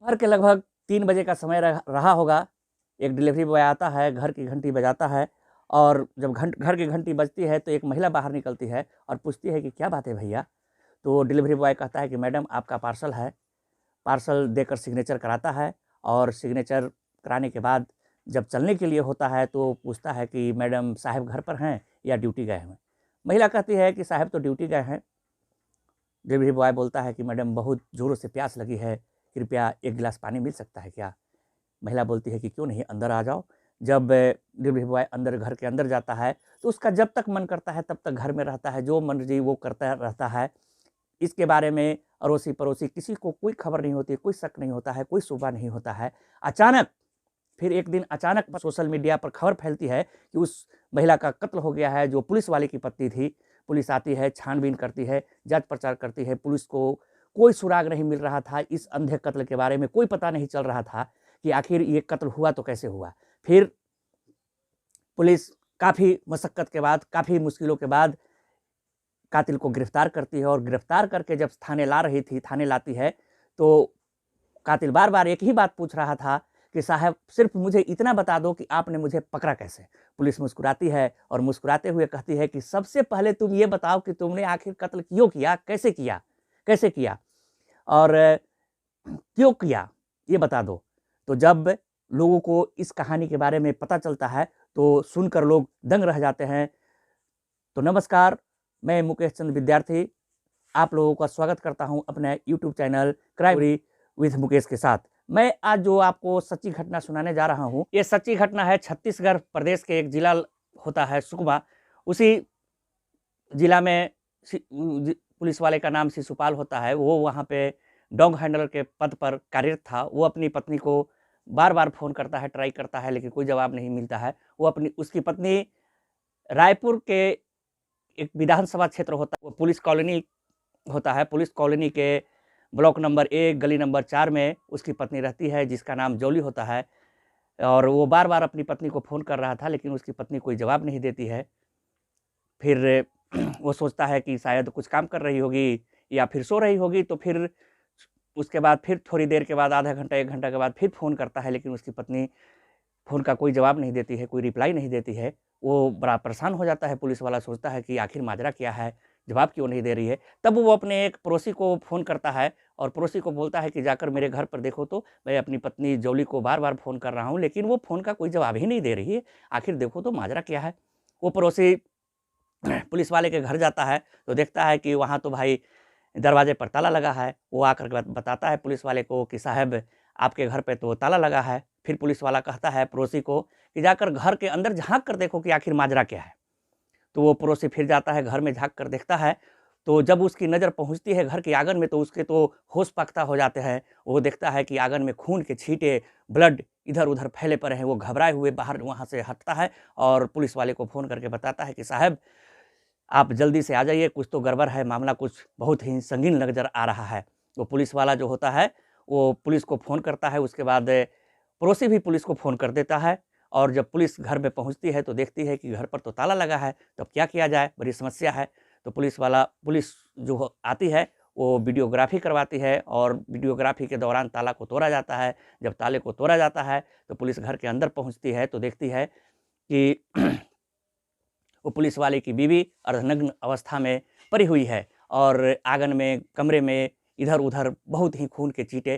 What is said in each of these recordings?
दोपहर के लगभग 3 बजे का समय रहा होगा। एक डिलीवरी बॉय आता है, घर की घंटी बजाता है और जब घर की घंटी बजती है तो एक महिला बाहर निकलती है और पूछती है कि क्या बात है भैया? तो डिलीवरी बॉय कहता है कि मैडम आपका पार्सल है। पार्सल देकर सिग्नेचर कराता है और सिग्नेचर कराने के बाद जब चलने के लिए होता है तो पूछता है कि मैडम साहब घर पर हैं या ड्यूटी गए हैं? महिला कहती है कि साहब तो ड्यूटी गए हैं। डिलीवरी बॉय बोलता है कि मैडम बहुत ज़ोरों से प्यास लगी है, कृपया 1 गिलास पानी मिल सकता है क्या? महिला बोलती है कि क्यों नहीं, अंदर आ जाओ। जब डिलीवरी बॉय अंदर घर के अंदर जाता है तो उसका जब तक मन करता है तब तक घर में रहता है, जो मर्जी वो करता रहता है। इसके बारे में अड़ोसी-पड़ोसी किसी को कोई खबर नहीं होती, कोई शक नहीं होता है, कोई शुबा नहीं होता है। अचानक फिर एक दिन अचानक सोशल मीडिया पर खबर फैलती है कि उस महिला का कत्ल हो गया है जो पुलिस वाले की पत्नी थी। पुलिस आती है, छानबीन करती है, जाँच पड़ताल करती है। पुलिस को कोई सुराग नहीं मिल रहा था, इस अंधे कत्ल के बारे में कोई पता नहीं चल रहा था कि आखिर ये कत्ल हुआ तो कैसे हुआ। फिर पुलिस काफ़ी मशक्कत के बाद, काफ़ी मुश्किलों के बाद कातिल को गिरफ्तार करती है और गिरफ्तार करके जब थाने लाती है, तो कातिल बार-बार एक ही बात पूछ रहा था कि साहब सिर्फ़ मुझे इतना बता दो कि आपने मुझे पकड़ा कैसे? पुलिस मुस्कुराती है और मुस्कुराते हुए कहती है कि सबसे पहले तुम ये बताओ कि तुमने आखिर कत्ल क्यों किया? कैसे किया? कैसे किया? और क्यों किया? ये बता दो। तो जब लोगों को इस कहानी के बारे में पता चलता है, तो सुनकर लोग दंग रह जाते हैं। तो नमस्कार, मैं मुकेश चंद्र विद्यार्थी आप लोगों का स्वागत करता हूं अपने YouTube channel crime story with Mukesh के साथ। मैं आज जो आपको सच्ची घटना सुनाने जा रहा हूं, ये सच्ची घटना है छत्तीसगढ़ प्रदेश के एक जिला होता है सुकमा। उसी जिला में पुलिस वाले का नाम शिशुपाल होता है। वो वहाँ पे डॉग हैंडलर के पद पर कार्यरत था। वो अपनी पत्नी को बार-बार फ़ोन करता है, ट्राई करता है, लेकिन कोई जवाब नहीं मिलता है। वो उसकी पत्नी रायपुर के एक विधानसभा क्षेत्र होता है, वो पुलिस कॉलोनी होता है। पुलिस कॉलोनी के ब्लॉक नंबर 1 गली नंबर 4 में उसकी पत्नी रहती है, जिसका नाम जॉली होता है। और वो बार-बार अपनी पत्नी को फ़ोन कर रहा था, लेकिन उसकी पत्नी कोई जवाब नहीं देती है। फिर वो सोचता है कि शायद कुछ काम कर रही होगी या फिर सो रही होगी, तो फिर उसके बाद फिर थोड़ी देर के बाद आधा घंटा 1 घंटा के बाद फिर फ़ोन करता है, लेकिन उसकी पत्नी फ़ोन का कोई जवाब नहीं देती है, कोई रिप्लाई नहीं देती है। वो बड़ा परेशान हो जाता है, पुलिस वाला सोचता है कि आखिर माजरा क्या है, जवाब क्यों नहीं दे रही है। तब वो अपने एक पड़ोसी को फ़ोन करता है और पड़ोसी को बोलता है कि जाकर मेरे घर पर देखो तो, मैं अपनी पत्नी जॉली को बार-बार फ़ोन कर रहा हूँ, लेकिन वो फ़ोन का कोई जवाब ही नहीं दे रही है। आखिर देखो तो माजरा क्या है। वो पड़ोसी पुलिस वाले के घर जाता है, तो देखता है कि वहाँ तो भाई दरवाजे पर ताला लगा है। वो आकर के बताता है पुलिस वाले को कि साहब आपके घर पे तो ताला लगा है। फिर पुलिस वाला कहता है पड़ोसी को कि जाकर घर के अंदर झाँक कर देखो कि आखिर माजरा क्या है। तो वो पड़ोसी फिर जाता है, घर में झाँक कर देखता है, तो जब उसकी नज़र पहुँचती है घर के आँगन में, तो उसके तो होश पख्ता हो जाते हैं। वो देखता है कि आँगन में खून के छींटे, ब्लड इधर-उधर फैले पड़े हैं। वो घबराए हुए बाहर वहाँ से हटता है और पुलिस वाले को फ़ोन करके बताता है कि साहब आप जल्दी से आ जाइए, कुछ तो गड़बड़ है, मामला कुछ बहुत ही संगीन नज़र आ रहा है। तो पुलिस वाला जो होता है, वो पुलिस को फ़ोन करता है, उसके बाद पड़ोसी भी पुलिस को फ़ोन कर देता है और जब पुलिस घर में पहुँचती है, तो देखती है कि घर पर तो ताला लगा है, तो अब क्या किया जाए? बड़ी समस्या है। तो पुलिस जो आती है, वो वीडियोग्राफ़ी करवाती है और वीडियोग्राफ़ी के दौरान ताला को तोड़ा जाता है। जब ताले को तोड़ा जाता है, तो पुलिस घर के अंदर पहुँचती है, तो देखती है कि वो पुलिस वाले की बीवी अर्धनग्न अवस्था में पड़ी हुई है और आंगन में, कमरे में इधर-उधर बहुत ही खून के छींटे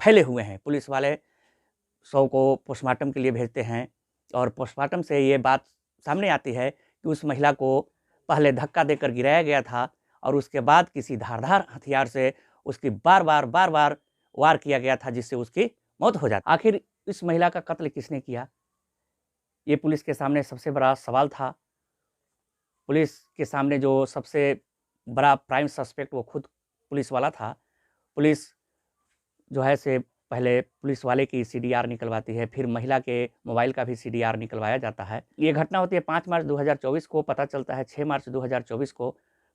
फैले हुए हैं। पुलिस वाले शव को पोस्टमार्टम के लिए भेजते हैं और पोस्टमार्टम से ये बात सामने आती है कि उस महिला को पहले धक्का देकर गिराया गया था और उसके बाद किसी धारदार हथियार से उसकी बार-बार वार किया गया था, जिससे उसकी मौत हो जाती। आखिर इस महिला का कत्ल किसने किया? ये पुलिस के सामने सबसे बड़ा सवाल था। पुलिस के सामने जो सबसे बड़ा प्राइम सस्पेक्ट वो खुद पुलिस वाला था। पुलिस जो है से पहले पुलिस वाले की सीडीआर निकलवाती है, फिर महिला के मोबाइल का भी सीडीआर निकलवाया जाता है। ये घटना होती है 5 मार्च 2024 को, पता चलता है 6 मार्च 2024 को।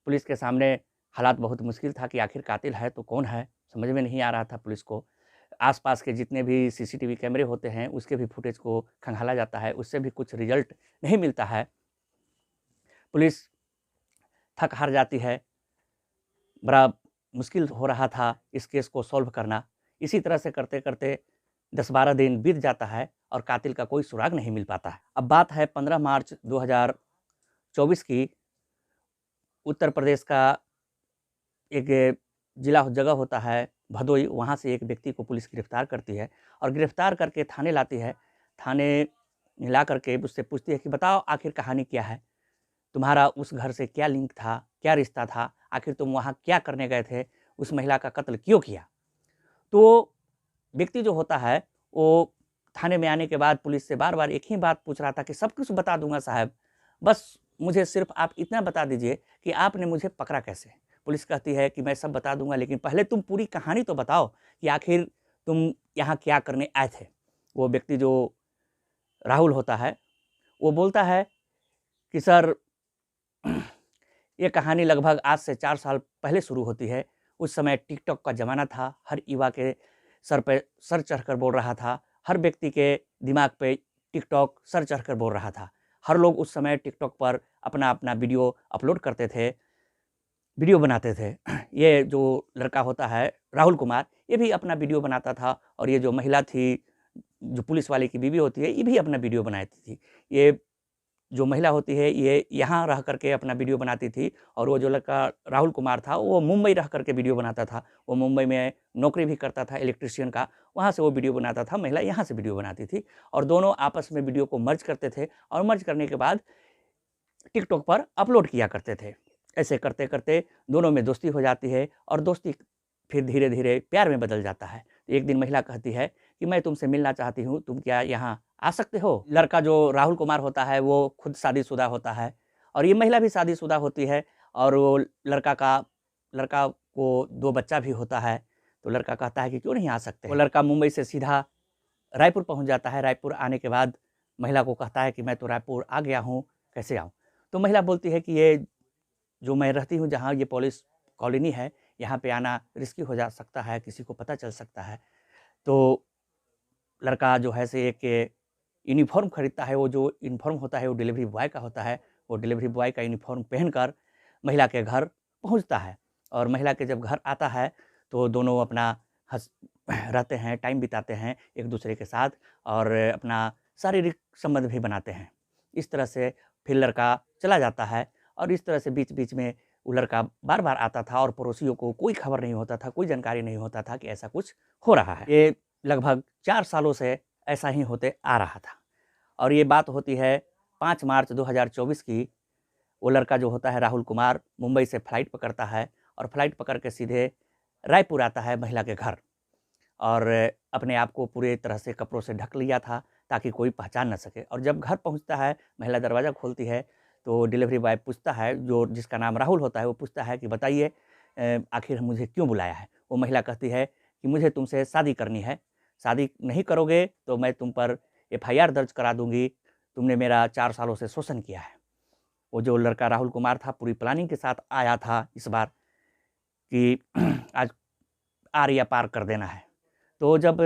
पुलिस के सामने हालात बहुत मुश्किल था कि आखिर कातिल है तो कौन है? समझ में नहीं आ रहा था पुलिस को। आस-पास के जितने भी सीसीटीवी कैमरे होते हैं, उसके भी फुटेज को खंगाला जाता है, उससे भी कुछ रिज़ल्ट नहीं मिलता है। पुलिस थक हार जाती है। बड़ा मुश्किल हो रहा था इस केस को सॉल्व करना। इसी तरह से करते करते 10-12 दिन बीत जाता है और कातिल का कोई सुराग नहीं मिल पाता है। अब बात है 15 मार्च 2024 की। उत्तर प्रदेश का एक जिला जगह होता है भदोई, वहाँ से एक व्यक्ति को पुलिस गिरफ्तार करती है और गिरफ्तार करके थाने लाती है। थाने ला करके उससे पूछती है कि बताओ आखिर कहानी क्या है? तुम्हारा उस घर से क्या लिंक था? क्या रिश्ता था? आखिर तुम वहाँ क्या करने गए थे? उस महिला का कत्ल क्यों किया? तो व्यक्ति जो होता है वो थाने में आने के बाद पुलिस से बार-बार एक ही बात पूछ रहा था कि सब कुछ बता दूँगा साहब, बस मुझे सिर्फ़ आप इतना बता दीजिए कि आपने मुझे पकड़ा कैसे? पुलिस कहती है कि मैं सब बता दूँगा, लेकिन पहले तुम पूरी कहानी तो बताओ कि आखिर तुम यहाँ क्या करने आए थे? वो व्यक्ति जो राहुल होता है, वो बोलता है कि सर ये कहानी लगभग आज से 4 साल पहले शुरू होती है। उस समय टिकटॉक का ज़माना था, हर युवा के सर पे सर चढ़कर बोल रहा था, हर व्यक्ति के दिमाग पे टिकटॉक सर चढ़कर बोल रहा था। हर लोग उस समय टिकटॉक पर अपना-अपना वीडियो अपलोड करते थे, वीडियो बनाते थे। ये जो लड़का होता है राहुल कुमार, ये भी अपना वीडियो बनाता था और ये जो महिला थी, जो पुलिस वाले की बीवी होती है, ये भी अपना वीडियो बनाती थी। ये जो महिला होती है ये यहाँ रह करके अपना वीडियो बनाती थी और वो जो लड़का राहुल कुमार था वो मुंबई रह करके वीडियो बनाता था। वो मुंबई में नौकरी भी करता था इलेक्ट्रीशियन का, वहाँ से वो वीडियो बनाता था, महिला यहाँ से वीडियो बनाती थी और दोनों आपस में वीडियो को मर्ज करते थे और मर्ज करने के बाद टिकटॉक पर अपलोड किया करते थे। ऐसे करते-करते दोनों में दोस्ती हो जाती है और दोस्ती फिर धीरे-धीरे प्यार में बदल जाता है। एक दिन महिला कहती है कि मैं तुमसे मिलना चाहती हूँ, तुम क्या यहाँ आ सकते हो? लड़का जो राहुल कुमार होता है वो खुद शादीशुदा होता है और ये महिला भी शादीशुदा होती है और वो लड़का को 2 बच्चा भी होता है। तो लड़का कहता है कि क्यों नहीं आ सकते? वो लड़का मुंबई से सीधा रायपुर पहुँच जाता है। रायपुर आने के बाद महिला को कहता है कि मैं तो रायपुर आ गया हूँ, कैसे आऊँ? तो महिला बोलती है कि ये जो मैं रहती हूँ जहाँ ये पुलिस कॉलोनी है, यहाँ पे आना रिस्की हो जा सकता है, किसी को पता चल सकता है। तो लड़का जो है से एक यूनिफ़ॉर्म खरीदता है, वो जो यूनिफ़ॉर्म होता है वो डिलीवरी बॉय का होता है। वो डिलीवरी बॉय का यूनिफ़ॉर्म पहनकर महिला के घर पहुँचता है और महिला के जब घर आता है तो दोनों अपना हँस रहते हैं, टाइम बिताते हैं एक-दूसरे के साथ और अपना शारीरिक संबंध भी बनाते हैं। इस तरह से फिर लड़का चला जाता है और इस तरह से बीच-बीच में वो लड़का बार-बार आता था और पड़ोसियों को कोई खबर नहीं होता था, कोई जानकारी नहीं होता था कि ऐसा कुछ हो रहा है। ये लगभग 4 सालों से ऐसा ही होते आ रहा था और ये बात होती है 5 मार्च 2024 की। वो लड़का जो होता है राहुल कुमार मुंबई से फ्लाइट पकड़ता है और फ्लाइट पकड़ के सीधे रायपुर आता है महिला के घर और अपने आप को पूरे तरह से कपड़ों से ढक लिया था ताकि कोई पहचान ना सके और जब घर पहुंचता है, महिला दरवाज़ा खोलती है तो डिलीवरी बॉय पूछता है, जो जिसका नाम राहुल होता है, वो पूछता है कि बताइए आखिर मुझे क्यों बुलाया है? वो महिला कहती है कि मुझे तुमसे शादी करनी है, शादी नहीं करोगे तो मैं तुम पर एफआईआर दर्ज करा दूँगी, तुमने मेरा 4 सालों से शोषण किया है। वो जो लड़का राहुल कुमार था पूरी प्लानिंग के साथ आया था इस बार कि आज आर या पार कर देना है। तो जब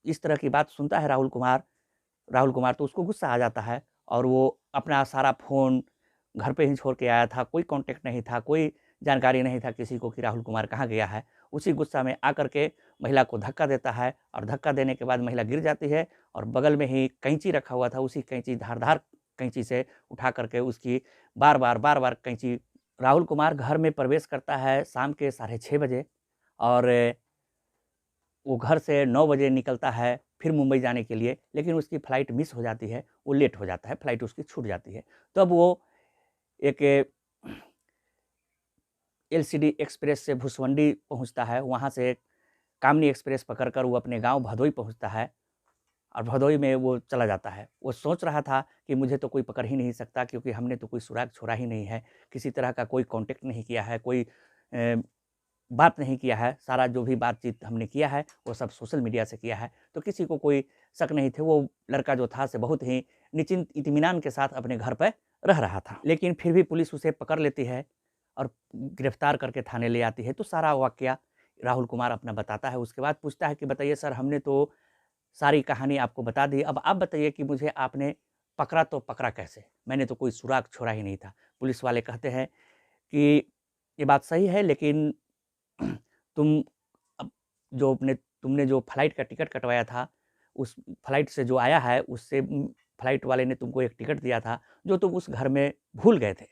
इस तरह की बात सुनता है राहुल कुमार तो उसको गुस्सा आ जाता है और वो अपना सारा फ़ोन घर पे ही छोड़ के आया था, कोई कॉन्टैक्ट नहीं था, कोई जानकारी नहीं था किसी को कि राहुल कुमार कहाँ गया है। उसी गुस्सा में आकर के महिला को धक्का देता है और धक्का देने के बाद महिला गिर जाती है और बगल में ही कैंची रखा हुआ था, उसी कैंची धारदार कैंची से उठा करके उसकी बार-बार कैंची। राहुल कुमार घर में प्रवेश करता है शाम के 6:30 बजे और वो घर से 9 बजे निकलता है फिर मुंबई जाने के लिए, लेकिन उसकी फ़्लाइट मिस हो जाती है, वो लेट हो जाता है, फ़्लाइट उसकी छूट जाती है। तब वो एक एलसीडी एक्सप्रेस से भुसवंडी पहुँचता है, वहाँ से कामनी एक्सप्रेस पकड़कर वो अपने गाँव भदोई पहुँचता है और भदोई में वो चला जाता है। वो सोच रहा था कि मुझे तो कोई पकड़ ही नहीं सकता क्योंकि हमने तो कोई सुराग छोड़ा ही नहीं है, किसी तरह का कोई कॉन्टैक्ट नहीं किया है, कोई बात नहीं किया है, सारा जो भी बातचीत हमने किया है वो सब सोशल मीडिया से किया है, तो किसी को कोई शक नहीं थे। वो लड़का जो था से बहुत ही निश्चिंत इत्मीनान के साथ अपने घर पे रह रहा था। लेकिन फिर भी पुलिस उसे पकड़ लेती है और गिरफ्तार करके थाने ले आती है। तो सारा वाक़या राहुल कुमार अपना बताता है। उसके बाद पूछता है कि बताइए सर, हमने तो सारी कहानी आपको बता दी, अब आप बताइए कि मुझे आपने पकड़ा तो पकड़ा कैसे? मैंने तो कोई सुराग छोड़ा ही नहीं था। पुलिस वाले कहते हैं कि ये बात सही है, लेकिन तुम अब जो अपने तुमने जो फ्लाइट का टिकट कटवाया था, उस फ्लाइट से जो आया है उससे फ्लाइट वाले ने तुमको एक टिकट दिया था जो तुम उस घर में भूल गए थे।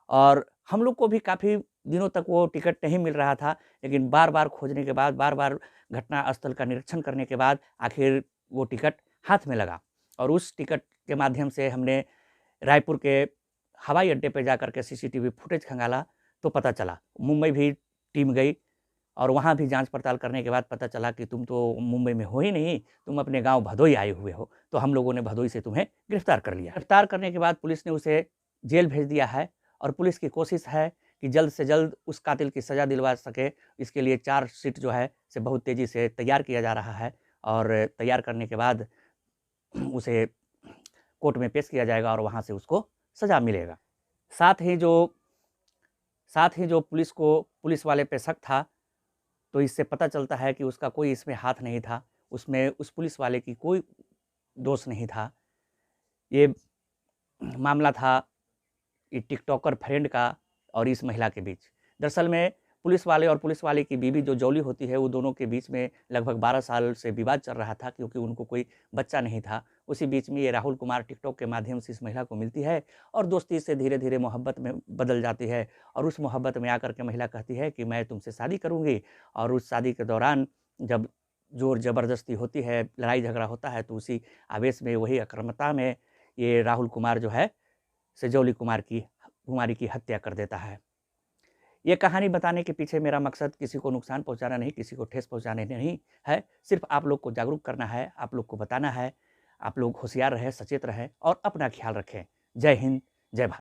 और हम लोग को भी काफ़ी दिनों तक वो टिकट नहीं मिल रहा था, लेकिन बार-बार खोजने के बाद, बार-बार घटनास्थल का निरीक्षण करने के बाद आखिर वो टिकट हाथ में लगा और उस टिकट के माध्यम से हमने रायपुर के हवाई अड्डे पे जाकर के सीसीटीवी फुटेज खंगाला तो पता चला। मुंबई भी टीम गई और वहाँ भी जांच पड़ताल करने के बाद पता चला कि तुम तो मुंबई में हो ही नहीं, तुम अपने गांव भदोई आए हुए हो। तो हम लोगों ने भदोई से तुम्हें गिरफ्तार कर लिया। गिरफ्तार करने के बाद पुलिस ने उसे जेल भेज दिया है और पुलिस की कोशिश है कि जल्द से जल्द उस कातिल की सज़ा दिलवा सके। इसके लिए चार्जशीट जो है से बहुत तेज़ी से तैयार किया जा रहा है और तैयार करने के बाद उसे कोर्ट में पेश किया जाएगा और वहाँ से उसको सज़ा मिलेगा। साथ ही जो पुलिस वाले पे शक था, तो इससे पता चलता है कि उसका कोई इसमें हाथ नहीं था, उसमें उस पुलिस वाले की कोई दोष नहीं था। ये मामला था ये टिकटॉकर फ्रेंड का और इस महिला के बीच। दरअसल में पुलिस वाले और पुलिस वाले की बीवी जो जौली होती है, वो दोनों के बीच में लगभग 12 साल से विवाद चल रहा था क्योंकि उनको कोई बच्चा नहीं था। उसी बीच में ये राहुल कुमार टिकटॉक के माध्यम से इस महिला को मिलती है और दोस्ती से धीरे-धीरे मोहब्बत में बदल जाती है और उस मोहब्बत में आकर के महिला कहती है कि मैं तुमसे शादी करूँगी और उस शादी के दौरान जब ज़ोर ज़बरदस्ती होती है, लड़ाई झगड़ा होता है, तो उसी आवेश में, वही अक्रमता में ये राहुल कुमार जो है सजौली कुमारी की हत्या कर देता है। ये कहानी बताने के पीछे मेरा मकसद किसी को नुकसान पहुंचाना नहीं, किसी को ठेस पहुंचाने नहीं है, सिर्फ आप लोग को जागरूक करना है, आप लोग को बताना है। आप लोग होशियार रहें, सचेत रहें और अपना ख्याल रखें। जय हिंद, जय भारत।